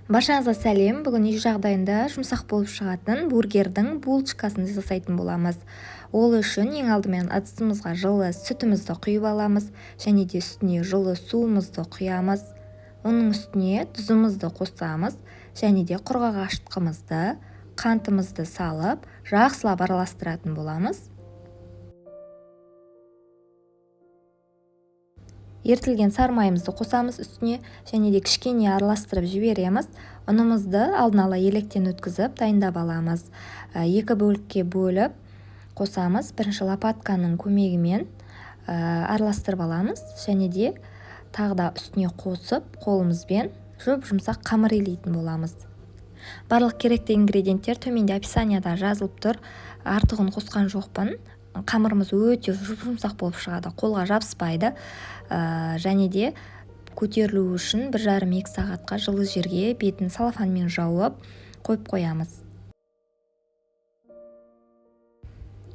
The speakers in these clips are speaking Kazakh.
Баршаңызға сәлем. Бүгін үй жағдайында жұмсақ болып шығатын бургердің булочкасын жасайтын боламыз. Ол үшін ең алдымен ыдысымызға жылы сүтімізді құйып аламыз, және де үстіне жылы суымызды құямыз. Оның үстіне тұзымызды қосамыз, және де құрғақ ашытқымызды, қантымызды салып, жақсылап араластыратын боламыз. Ертілген сары майымызды қосамыз үстіне, және де кішкене араластырып жібереміз. Ұнымызды алдын ала електен өткізіп дайындап аламыз. Екі бөлікке бөліп қосамыз. Бірінші лопатканың көмегімен араластырып аламыз, және де тағы да үстіне қосып қолымызбен жұмсақ қамыр илейтін боламыз. Барлық керекті ингредиенттер төменде описанияда жазылып тұр. Артығын қосқан жоқпын. Қамырымыз өте жұмсақ болып шығады, қолға жабыспайды, және де көтерілу үшін 1,5-2 сағатқа жылы жерге бетін салафанмен жауып қойып қоямыз.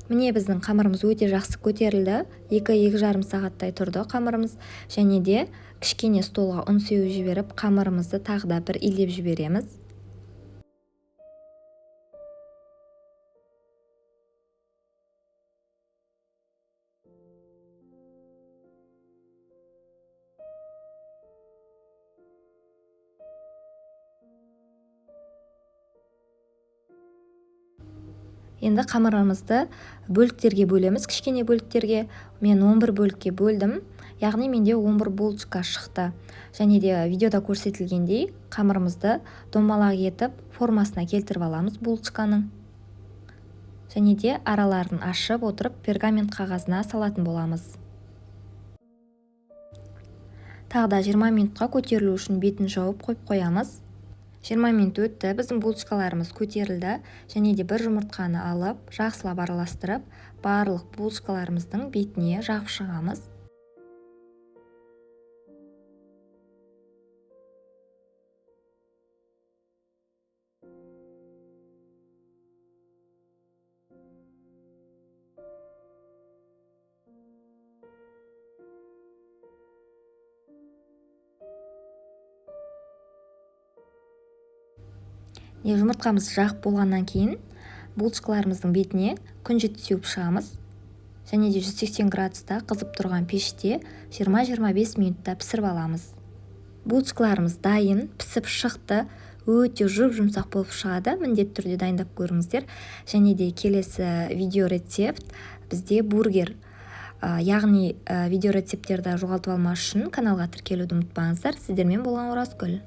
Міне біздің қамырымыз өте жақсы көтерілді. 2-2,5 сағаттай тұрды қамырымыз, және де кішкене столға ұн сеуіп жіберіп, қамырымызды тағы да бір илеп жібереміз. Енді қамырымызды бөліктерге бөлеміз, кішкене бөліктерге. Мен 11 бөлікке бөлдім, яғни менде 11 булочка шықты. Және де видеода көрсетілгендей қамырымызды домалақ етіп формасына келтіріп аламыз булочканың. Және де араларын ашып отырып пергамент қағазына салатын боламыз. Тағы да 20 минутқа көтерілу үшін бетін жауып қойып қоямыз. 20 минут өтті, біздің булочкаларымыз көтерілді, және де бір жұмыртқаны алып, жақсылап араластырып, барлық булочкаларымыздың бетіне жағып шығамыз. Жұмыртқамыз жағып болғаннан кейін булочкаларымыздың бетіне күнжет сеуіп шығамыз, және де 180 градуста қызып тұрған пеште 20-25 минутта пісіріп аламыз. Булочкаларымыз дайын, пісіп шықты, өте жұмсақ болып шығады. Міндетті түрде дайындап көріңіздер. Және де келесі видео рецепт бізде бургер. Яғни видео рецепттерді жоғалтып алмас үшін каналға тіркелуді ұмытпаңыздар. Сіздермен болған Оразгүл.